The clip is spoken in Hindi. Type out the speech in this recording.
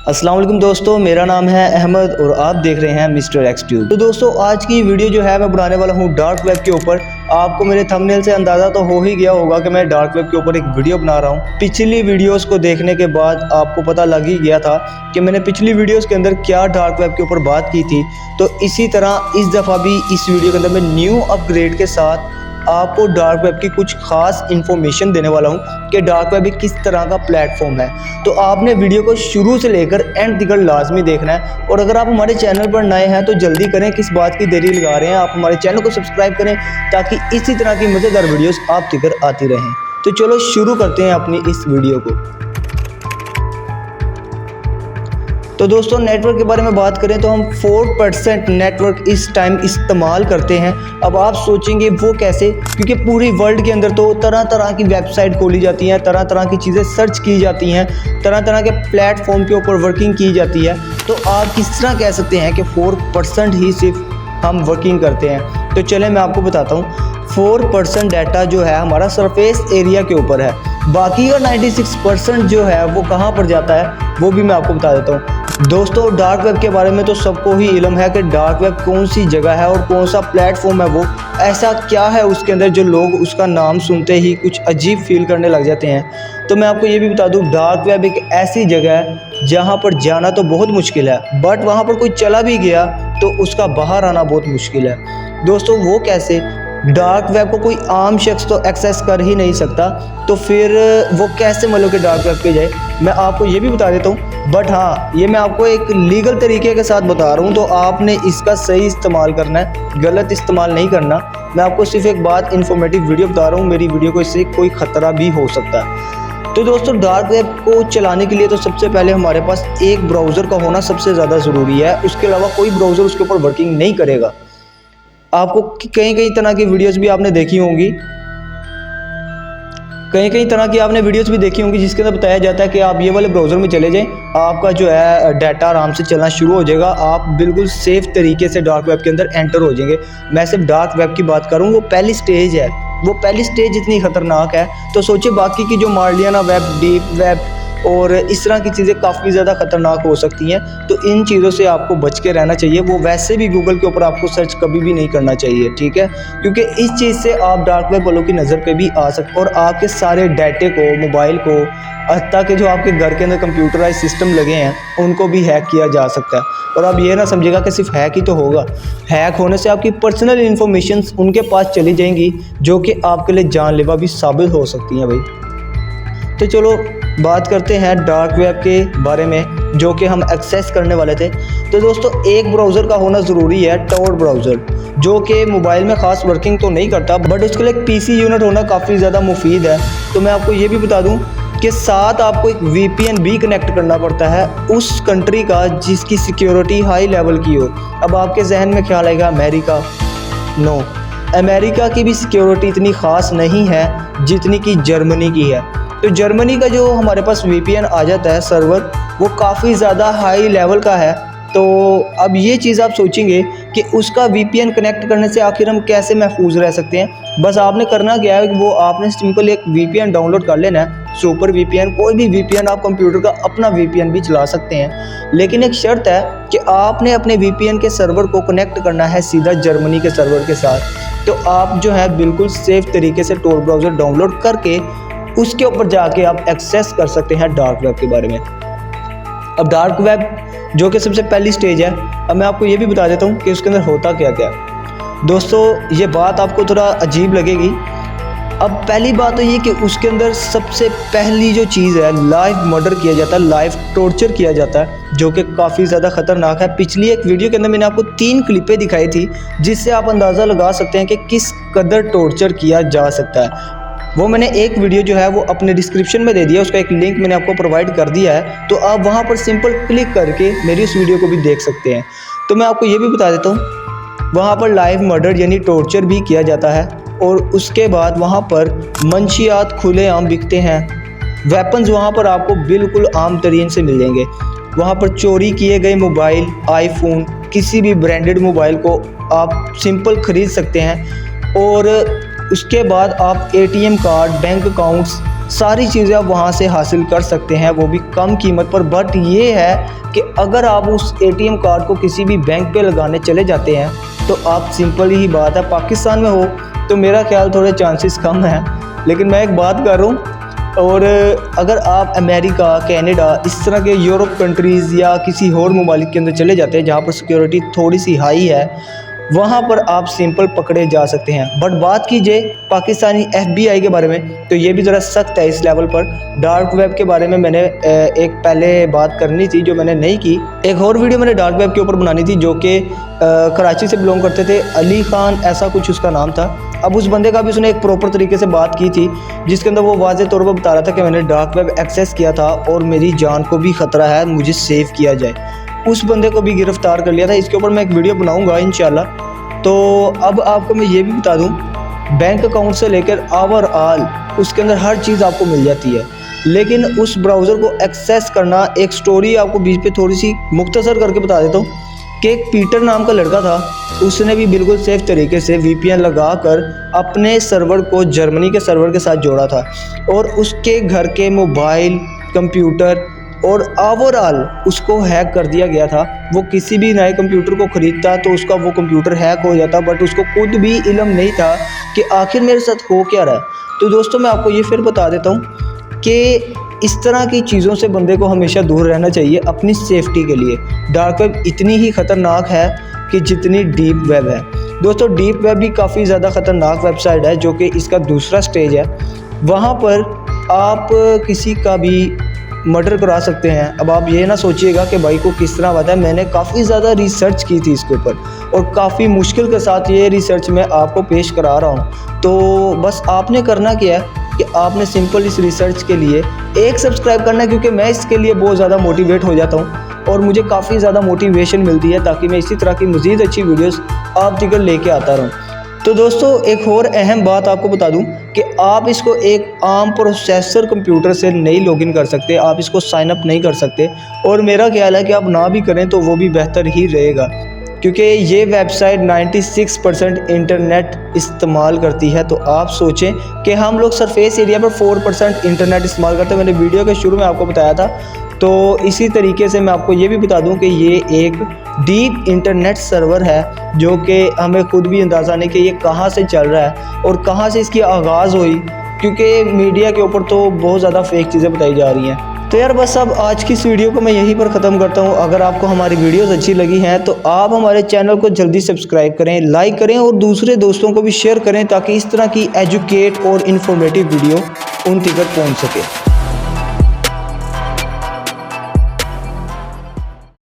अस्सलाम वालेकुम दोस्तों, मेरा नाम है अहमद और आप देख रहे हैं मिस्टर एक्स ट्यूब। तो दोस्तों आज की वीडियो जो है मैं बनाने वाला हूँ डार्क वेब के ऊपर। आपको मेरे थंबनेल से अंदाज़ा तो हो ही गया होगा कि मैं डार्क वेब के ऊपर एक वीडियो बना रहा हूँ। पिछली वीडियोस को देखने के बाद आपको पता लग ही गया था कि मैंने पिछली वीडियोस के अंदर क्या डार्क वेब के ऊपर बात की थी। तो इसी तरह इस दफ़ा भी इस वीडियो के अंदर मैं न्यू अपग्रेड के साथ आपको डार्क वेब की कुछ खास इन्फॉर्मेशन देने वाला हूं कि डार्क वेब एक किस तरह का प्लेटफॉर्म है। तो आपने वीडियो को शुरू से लेकर एंड तक लाजमी देखना है। और अगर आप हमारे चैनल पर नए हैं तो जल्दी करें, किस बात की देरी लगा रहे हैं, आप हमारे चैनल को सब्सक्राइब करें ताकि इसी तरह की मज़ेदार वीडियोस आप तक आती रहें। तो चलो शुरू करते हैं अपनी इस वीडियो को। तो दोस्तों नेटवर्क के बारे में बात करें तो हम 4% नेटवर्क इस टाइम इस्तेमाल करते हैं। अब आप सोचेंगे वो कैसे, क्योंकि पूरी वर्ल्ड के अंदर तो तरह तरह की वेबसाइट खोली जाती हैं, तरह तरह की चीज़ें सर्च की जाती हैं, तरह तरह के प्लेटफॉर्म के ऊपर वर्किंग की जाती है। तो आप किस तरह कह सकते हैं कि 4% ही सिर्फ हम वर्किंग करते हैं। तो चले मैं आपको बताता हूँ। 4% डाटा जो है हमारा सरफेस एरिया के ऊपर है, बाकी का 96% जो है वो कहाँ पर जाता है वो भी मैं आपको बता देता हूँ। दोस्तों डार्क वेब के बारे में तो सबको ही इल्म है कि डार्क वेब कौन सी जगह है और कौन सा प्लेटफॉर्म है, वो ऐसा क्या है उसके अंदर जो लोग उसका नाम सुनते ही कुछ अजीब फील करने लग जाते हैं। तो मैं आपको ये भी बता दूं, डार्क वेब एक ऐसी जगह है जहां पर जाना तो बहुत मुश्किल है, बट वहां पर कोई चला भी गया तो उसका बाहर आना बहुत मुश्किल है। दोस्तों वो कैसे? डार्क वेब को कोई आम शख्स तो एक्सेस कर ही नहीं सकता, तो फिर वो कैसे मतलब कि डार्क वेब पे जाए, मैं आपको ये भी बता देता हूँ। बट हाँ, ये मैं आपको एक लीगल तरीके के साथ बता रहा हूँ, तो आपने इसका सही इस्तेमाल करना है, गलत इस्तेमाल नहीं करना। मैं आपको सिर्फ एक बात इन्फॉर्मेटिव वीडियो बता रहा हूँ, मेरी वीडियो को इससे कोई ख़तरा भी हो सकता है। तो दोस्तों डार्क वेब को चलाने के लिए तो सबसे पहले हमारे पास एक ब्राउज़र का होना सबसे ज़्यादा ज़रूरी है। उसके अलावा कोई ब्राउज़र उसके ऊपर वर्किंग नहीं करेगा। आपको कई तरह की वीडियोस भी आपने देखी होंगी, कई तरह की आपने वीडियोस भी देखी होंगी जिसके अंदर बताया जाता है कि आप ये वाले ब्राउज़र में चले जाएं, आपका जो है डाटा आराम से चलना शुरू हो जाएगा, आप बिल्कुल सेफ़ तरीके से डार्क वेब के अंदर एंटर हो जाएंगे। मैं सिर्फ डार्क वेब की बात करूँ, वो पहली स्टेज है, वो पहली स्टेज इतनी ख़तरनाक है तो सोचिए बाकी की जो मार्लियाना वेब, डीप वेब और इस तरह की चीज़ें काफ़ी ज़्यादा ख़तरनाक हो सकती हैं। तो इन चीज़ों से आपको बच के रहना चाहिए। वो वैसे भी गूगल के ऊपर आपको सर्च कभी भी नहीं करना चाहिए, ठीक है, क्योंकि इस चीज़ से आप डार्क वेब वालों की नज़र पे भी आ सकते और आपके सारे डाटे को, मोबाइल को, हत्ता कि जो आपके घर के अंदर कंप्यूटराइज सिस्टम लगे हैं उनको भी हैक किया जा सकता है। और आप ये ना समझिएगा कि सिर्फ हैक ही तो होगा, हैक होने से आपकी पर्सनल इन्फॉर्मेशन उनके पास चली जाएंगी जो कि आपके लिए जानलेवा भी साबित हो सकती हैं भाई। तो चलो बात करते हैं डार्क वेब के बारे में जो कि हम एक्सेस करने वाले थे। तो दोस्तों एक ब्राउज़र का होना ज़रूरी है, टॉर ब्राउज़र, जो कि मोबाइल में ख़ास वर्किंग तो नहीं करता, बट उसके लिए एक पीसी यूनिट होना काफ़ी ज़्यादा मुफीद है। तो मैं आपको ये भी बता दूं कि साथ आपको एक VPN भी कनेक्ट करना पड़ता है उस कंट्री का जिसकी सिक्योरिटी हाई लेवल की हो। अब आपके जहन में ख्याल आएगा अमेरिका, नो, अमेरिका की भी सिक्योरिटी इतनी ख़ास नहीं है जितनी कि जर्मनी की है। तो जर्मनी का जो हमारे पास VPN आ जाता है सर्वर, वो काफ़ी ज़्यादा हाई लेवल का है। तो अब ये चीज़ आप सोचेंगे कि उसका VPN कनेक्ट करने से आखिर हम कैसे महफूज रह सकते हैं। बस आपने करना क्या है कि वो आपने सिंपल एक VPN डाउनलोड कर लेना है, सुपर VPN, कोई भी VPN, आप कंप्यूटर का अपना VPN भी चला सकते हैं। लेकिन एक शर्त है कि आपने अपने VPN के सर्वर को कनेक्ट करना है सीधा जर्मनी के सर्वर के साथ। तो आप जो है बिल्कुल सेफ़ तरीके से टॉर ब्राउज़र डाउनलोड करके उसके ऊपर जाके आप एक्सेस कर सकते हैं डार्क वेब के बारे में। अब डार्क वेब जो कि सबसे पहली स्टेज है, अब मैं आपको ये भी बता देता हूँ कि उसके अंदर होता क्या क्या है। दोस्तों ये बात आपको थोड़ा अजीब लगेगी। अब पहली बात तो ये कि उसके अंदर सबसे पहली जो चीज़ है, लाइव मर्डर किया जाता है, लाइव टॉर्चर किया जाता है, जो कि काफ़ी ज़्यादा ख़तरनाक है। पिछली एक वीडियो के अंदर मैंने आपको 3 क्लिपें दिखाई थी जिससे आप अंदाज़ा लगा सकते हैं कि किस कदर टॉर्चर किया जा सकता है। वो मैंने एक वीडियो जो है वो अपने डिस्क्रिप्शन में दे दिया, उसका एक लिंक मैंने आपको प्रोवाइड कर दिया है, तो आप वहाँ पर सिंपल क्लिक करके मेरी उस वीडियो को भी देख सकते हैं। तो मैं आपको ये भी बता देता हूँ, वहाँ पर लाइव मर्डर यानी टॉर्चर भी किया जाता है और उसके बाद वहाँ पर मंशियात खुलेआम बिकते हैं। वेपन्स वहाँ पर आपको बिल्कुल आम तरीन से मिल जाएंगे। वहाँ पर चोरी किए गए मोबाइल, आईफोन, किसी भी ब्रांडेड मोबाइल को आप सिंपल ख़रीद सकते हैं। और उसके बाद आप ATM कार्ड, बैंक अकाउंट्स, सारी चीज़ें आप वहाँ से हासिल कर सकते हैं, वो भी कम कीमत पर। बट ये है कि अगर आप उस ATM कार्ड को किसी भी बैंक पे लगाने चले जाते हैं तो आप, सिंपल ही बात है, पाकिस्तान में हो तो मेरा ख्याल थोड़े चांसेस कम हैं, लेकिन मैं एक बात कर रहा हूँ। और अगर आप अमेरिका, कनाडा, इस तरह के यूरोप कंट्रीज़ या किसी और ममालिक के अंदर चले जाते हैं जहाँ पर सिक्योरिटी थोड़ी सी हाई है, वहाँ पर आप सिंपल पकड़े जा सकते हैं। बट बात कीजिए पाकिस्तानी FBI के बारे में, तो ये भी ज़रा सख्त है इस लेवल पर। डार्क वेब के बारे में मैंने एक पहले बात करनी थी जो मैंने नहीं की। एक और वीडियो मैंने डार्क वेब के ऊपर बनानी थी जो कि कराची से बिलोंग करते थे, अली खान ऐसा कुछ उसका नाम था। अब उस बंदे का भी उसने एक प्रॉपर तरीके से बात की थी जिसके अंदर वो वाज़े तौर पर बता रहा था कि मैंने डार्क वेब एक्सेस किया था और मेरी जान को भी ख़तरा है, मुझे सेव किया जाए। उस बंदे को भी गिरफ़्तार कर लिया था। इसके ऊपर मैं एक वीडियो बनाऊंगा इंशाल्लाह। तो अब आपको मैं ये भी बता दूं, बैंक अकाउंट से लेकर ओवरऑल उसके अंदर हर चीज़ आपको मिल जाती है। लेकिन उस ब्राउज़र को एक्सेस करना, एक स्टोरी आपको बीच पे थोड़ी सी मुख्तसर करके बता देता हूँ कि एक पीटर नाम का लड़का था, उसने भी बिल्कुल सेफ़ तरीके से VPN लगा कर अपने सर्वर को जर्मनी के सर्वर के साथ जोड़ा था और उसके घर के मोबाइल, कंप्यूटर और ओवरऑल उसको हैक कर दिया गया था। वो किसी भी नए कंप्यूटर को ख़रीदता तो उसका वो कंप्यूटर हैक हो जाता, बट उसको खुद भी इल्म नहीं था कि आखिर मेरे साथ हो क्या रहा है। तो दोस्तों मैं आपको ये फिर बता देता हूँ कि इस तरह की चीज़ों से बंदे को हमेशा दूर रहना चाहिए अपनी सेफ्टी के लिए। डार्क वेब इतनी ही ख़तरनाक है कि जितनी डीप वेब है। दोस्तों डीप वेब भी काफ़ी ज़्यादा ख़तरनाक वेबसाइट है जो कि इसका दूसरा स्टेज है। वहाँ पर आप किसी का भी मर्डर करा सकते हैं। अब आप ये ना सोचिएगा कि भाई को किस तरह पता है, मैंने काफ़ी ज़्यादा रिसर्च की थी इसके ऊपर और काफ़ी मुश्किल के साथ ये रिसर्च मैं आपको पेश करा रहा हूँ। तो बस आपने करना क्या है कि आपने सिंपल इस रिसर्च के लिए एक सब्सक्राइब करना है, क्योंकि मैं इसके लिए बहुत ज़्यादा मोटिवेट हो जाता हूँ और मुझे काफ़ी ज़्यादा मोटिवेशन मिलती है ताकि मैं इसी तरह की मज़ीद अच्छी वीडियोस आप तक लेके आता रहूँ। तो दोस्तों एक और अहम बात आपको बता दूं कि आप इसको एक आम प्रोसेसर कंप्यूटर से नहीं लॉगिन कर सकते, आप इसको साइन अप नहीं कर सकते और मेरा ख्याल है कि आप ना भी करें तो वो भी बेहतर ही रहेगा, क्योंकि ये वेबसाइट 96% इंटरनेट इस्तेमाल करती है। तो आप सोचें कि हम लोग सरफेस एरिया पर 4% इंटरनेट इस्तेमाल करते हैं। मैंने वीडियो के शुरू में आपको बताया था। तो इसी तरीके से मैं आपको ये भी बता दूं कि ये एक डीप इंटरनेट सर्वर है जो कि हमें खुद भी अंदाज़ा नहीं कि ये कहाँ से चल रहा है और कहाँ से इसकी आगाज़ हुई, क्योंकि मीडिया के ऊपर तो बहुत ज़्यादा फेक चीज़ें बताई जा रही हैं। तो यार बस अब आज की इस वीडियो को मैं यहीं पर ख़त्म करता हूँ। अगर आपको हमारी वीडियोस अच्छी लगी हैं तो आप हमारे चैनल को जल्दी सब्सक्राइब करें, लाइक करें और दूसरे दोस्तों को भी शेयर करें ताकि इस तरह की एजुकेट और इन्फॉर्मेटिव वीडियो उन तक पहुँच सके।